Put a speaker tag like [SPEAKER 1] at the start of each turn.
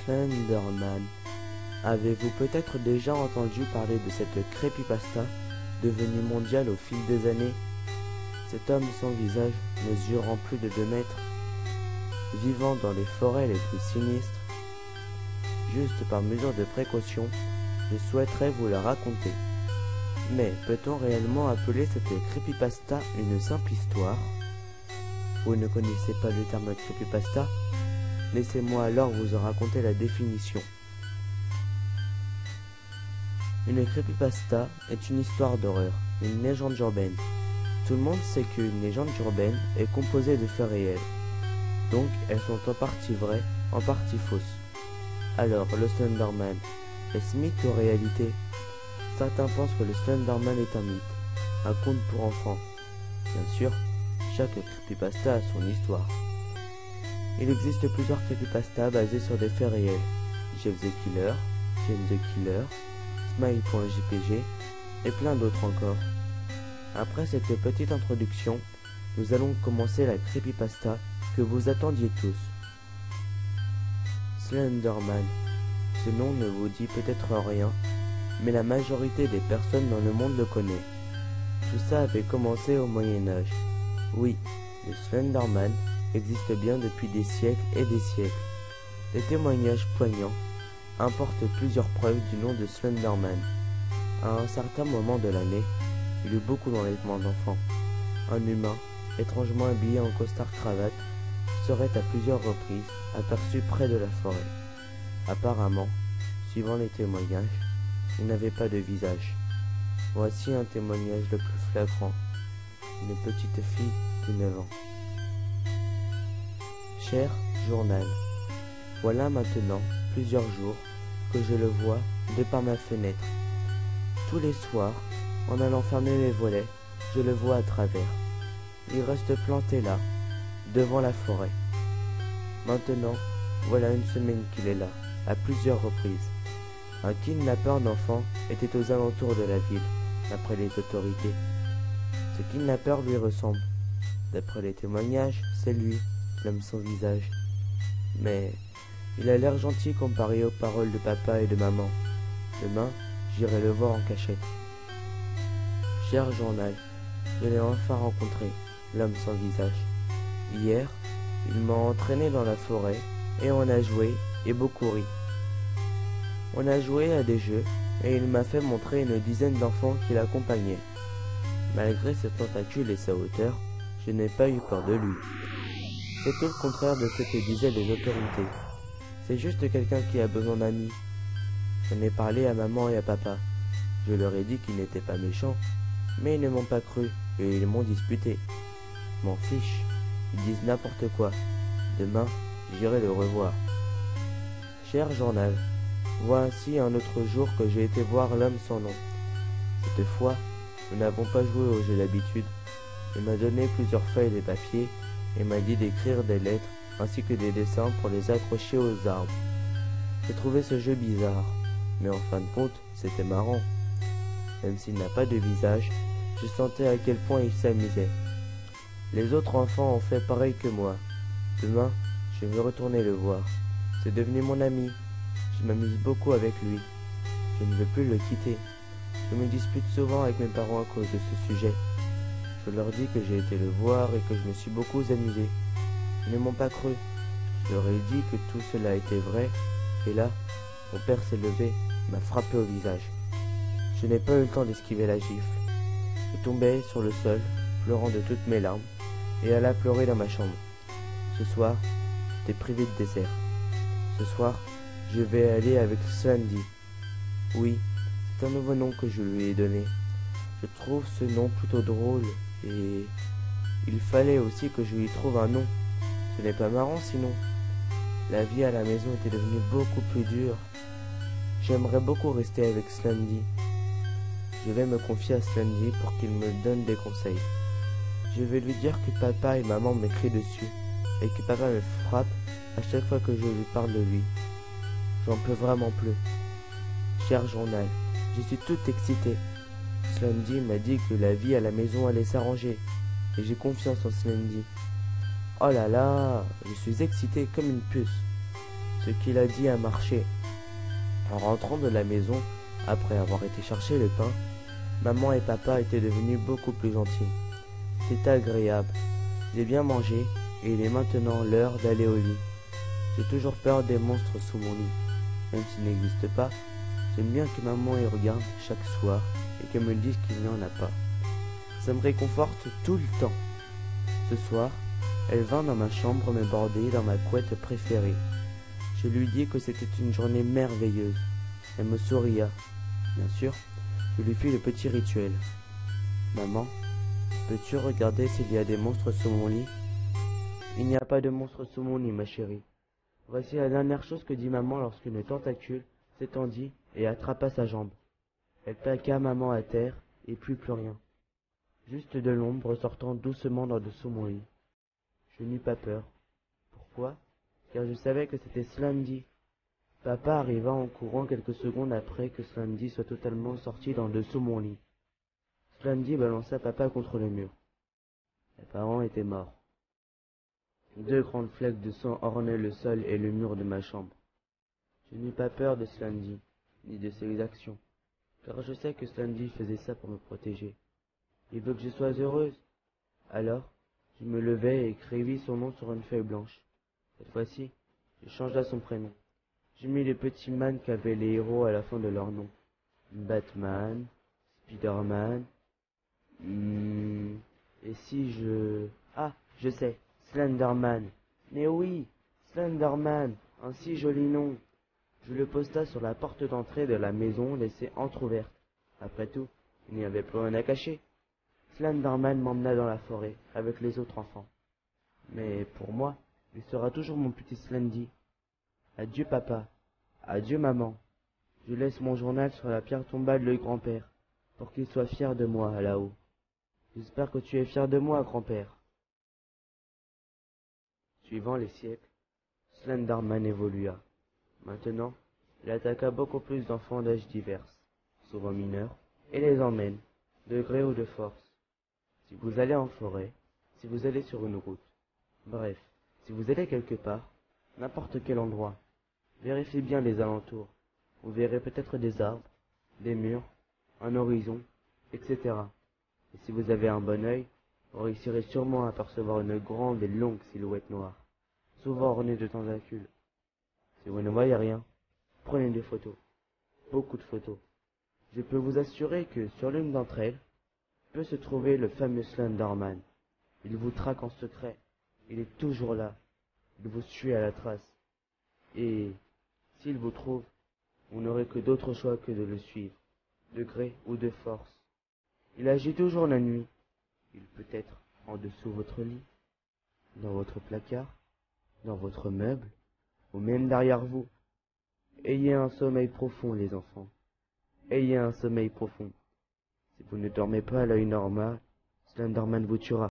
[SPEAKER 1] Slenderman. Avez-vous peut-être déjà entendu parler de cette creepypasta devenue mondiale au fil des années? Cet homme sans visage, mesurant plus de 2 mètres, vivant dans les forêts les plus sinistres. Juste par mesure de précaution, je souhaiterais vous la raconter. Mais peut-on réellement appeler cette creepypasta une simple histoire? Vous ne connaissez pas le terme creepypasta? Laissez-moi alors vous en raconter la définition. Une creepypasta est une histoire d'horreur, une légende urbaine. Tout le monde sait qu'une légende urbaine est composée de faits réels. Donc elles sont en partie vraies, en partie fausses. Alors, le Slenderman, est-ce mythe ou réalité? Certains pensent que le Slenderman est un mythe, un conte pour enfants. Bien sûr, chaque creepypasta a son histoire. Il existe plusieurs creepypastas basés sur des faits réels. Jeff the Killer, Jane the Killer, Smile.jpg et plein d'autres encore. Après cette petite introduction, nous allons commencer la creepypasta que vous attendiez tous. Slenderman. Ce nom ne vous dit peut-être rien, mais la majorité des personnes dans le monde le connaît. Tout ça avait commencé au Moyen-Âge. Oui, le Slenderman existe bien depuis des siècles et des siècles. Des témoignages poignants apportent plusieurs preuves du nom de Slenderman. À un certain moment de l'année, il y eut beaucoup d'enlèvements d'enfants. Un humain, étrangement habillé en costard-cravate, serait à plusieurs reprises aperçu près de la forêt. Apparemment, suivant les témoignages, il n'avait pas de visage. Voici un témoignage le plus flagrant. Une petite fille de 9 ans. Cher journal, voilà maintenant plusieurs jours que je le vois de par ma fenêtre. Tous les soirs, en allant fermer mes volets, je le vois à travers. Il reste planté là, devant la forêt. Maintenant, voilà une semaine qu'il est là, à plusieurs reprises. Un kidnappeur d'enfants était aux alentours de la ville, d'après les autorités. Ce kidnappeur lui ressemble. D'après les témoignages, c'est lui, l'homme sans visage. Mais il a l'air gentil comparé aux paroles de papa et de maman. Demain, j'irai le voir en cachette. Cher journal, je l'ai enfin rencontré, l'homme sans visage. Hier, il m'a entraîné dans la forêt et on a joué et beaucoup ri. On a joué à des jeux et il m'a fait montrer une dizaine d'enfants qui l'accompagnaient. Malgré ses tentacules et sa hauteur, je n'ai pas eu peur de lui. C'est tout le contraire de ce que disaient les autorités. C'est juste quelqu'un qui a besoin d'amis. J'en ai parlé à maman et à papa. Je leur ai dit qu'ils n'étaient pas méchants, mais ils ne m'ont pas cru et ils m'ont disputé. M'en fiche, ils disent n'importe quoi. Demain, j'irai le revoir. Cher journal, voici un autre jour que j'ai été voir l'homme sans nom. Cette fois, nous n'avons pas joué au jeu d'habitude. Il m'a donné plusieurs feuilles et papiers et m'a dit d'écrire des lettres ainsi que des dessins pour les accrocher aux arbres. J'ai trouvé ce jeu bizarre, mais en fin de compte, c'était marrant. Même s'il n'a pas de visage, je sentais à quel point il s'amusait. Les autres enfants ont fait pareil que moi. Demain, je vais retourner le voir. C'est devenu mon ami. Je m'amuse beaucoup avec lui. Je ne veux plus le quitter. Je me dispute souvent avec mes parents à cause de ce sujet. Je leur dis que j'ai été le voir et que je me suis beaucoup amusé. Ils ne m'ont pas cru. Je leur ai dit que tout cela était vrai. Et là, mon père s'est levé et m'a frappé au visage. Je n'ai pas eu le temps d'esquiver la gifle. Je tombais sur le sol, pleurant de toutes mes larmes, et alla pleurer dans ma chambre. Ce soir, j'étais privé de dessert. Ce soir, je vais aller avec Slendy. Oui, c'est un nouveau nom que je lui ai donné. Je trouve ce nom plutôt drôle, et il fallait aussi que je lui trouve un nom. Ce n'est pas marrant sinon. La vie à la maison était devenue beaucoup plus dure. J'aimerais beaucoup rester avec Slendy. Je vais me confier à Slendy pour qu'il me donne des conseils. Je vais lui dire que papa et maman m'écrient dessus et que papa me frappe à chaque fois que je lui parle de lui. J'en peux vraiment plus. Cher journal, je suis toute excitée. Slendy m'a dit que la vie à la maison allait s'arranger et j'ai confiance en Slendy. Oh là là, je suis excitée comme une puce. Ce qu'il a dit a marché. En rentrant de la maison, après avoir été chercher le pain, maman et papa étaient devenus beaucoup plus gentils. C'était agréable. J'ai bien mangé et il est maintenant l'heure d'aller au lit. J'ai toujours peur des monstres sous mon lit. Même s'ils n'existent pas, j'aime bien que maman y regarde chaque soir et qu'elle me dise qu'il n'y en a pas. Ça me réconforte tout le temps. Ce soir, elle vint dans ma chambre me border dans ma couette préférée. Je lui dis que c'était une journée merveilleuse. Elle me souria. Bien sûr, je lui fis le petit rituel. Maman, peux-tu regarder s'il y a des monstres sous mon lit? Il n'y a pas de monstres sous mon lit, ma chérie. Voici la dernière chose que dit maman lorsqu'une tentacule s'étendit et attrapa sa jambe. Elle plaqua maman à terre et puis plus rien. Juste de l'ombre sortant doucement d'en dessous mon lit. Je n'eus pas peur. Pourquoi? Car je savais que c'était Slendy. Papa arriva en courant quelques secondes après que Slendy soit totalement sorti d'en dessous mon lit. Slendy balança papa contre le mur. Mes parents étaient morts. 2 grandes flaques de sang ornaient le sol et le mur de ma chambre. Je n'eus pas peur de Slendy, ni de ses actions, car je sais que Slendy faisait ça pour me protéger. Il veut que je sois heureuse. Alors, je me levai et écrivis son nom sur une feuille blanche. Cette fois-ci, je changea son prénom. Je mis les petits man qu'avaient les héros à la fin de leur nom. Batman, Spider-Man. Et si je... Ah, je sais, Slenderman. Mais oui, Slenderman, un si joli nom. Je le posta sur la porte d'entrée de la maison laissée entr'ouverte. Après tout, il n'y avait plus rien à cacher. Slenderman m'emmena dans la forêt avec les autres enfants. Mais pour moi, il sera toujours mon petit Slendy. Adieu papa, adieu maman. Je laisse mon journal sur la pierre tombale de grand-père, pour qu'il soit fier de moi là-haut. J'espère que tu es fier de moi, grand-père. Suivant les siècles, Slenderman évolua. Maintenant, il attaqua beaucoup plus d'enfants d'âges divers, souvent mineurs, et les emmène, de gré ou de force. Si vous allez en forêt, si vous allez sur une route, bref, si vous allez quelque part, n'importe quel endroit, vérifiez bien les alentours. Vous verrez peut-être des arbres, des murs, un horizon, etc. Et si vous avez un bon œil, vous réussirez sûrement à apercevoir une grande et longue silhouette noire, souvent ornée de tentacules. Si vous ne voyez rien, prenez des photos, beaucoup de photos. Je peux vous assurer que sur l'une d'entre elles peut se trouver le fameux Slenderman. Il vous traque en secret, il est toujours là, il vous suit à la trace. Et s'il vous trouve, vous n'aurez que d'autre choix que de le suivre, de gré ou de force. Il agit toujours la nuit. Il peut être en dessous de votre lit, dans votre placard, dans votre meuble, ou même derrière vous. Ayez un sommeil profond, les enfants. Ayez un sommeil profond. Si vous ne dormez pas à l'œil normal, Slenderman vous tuera.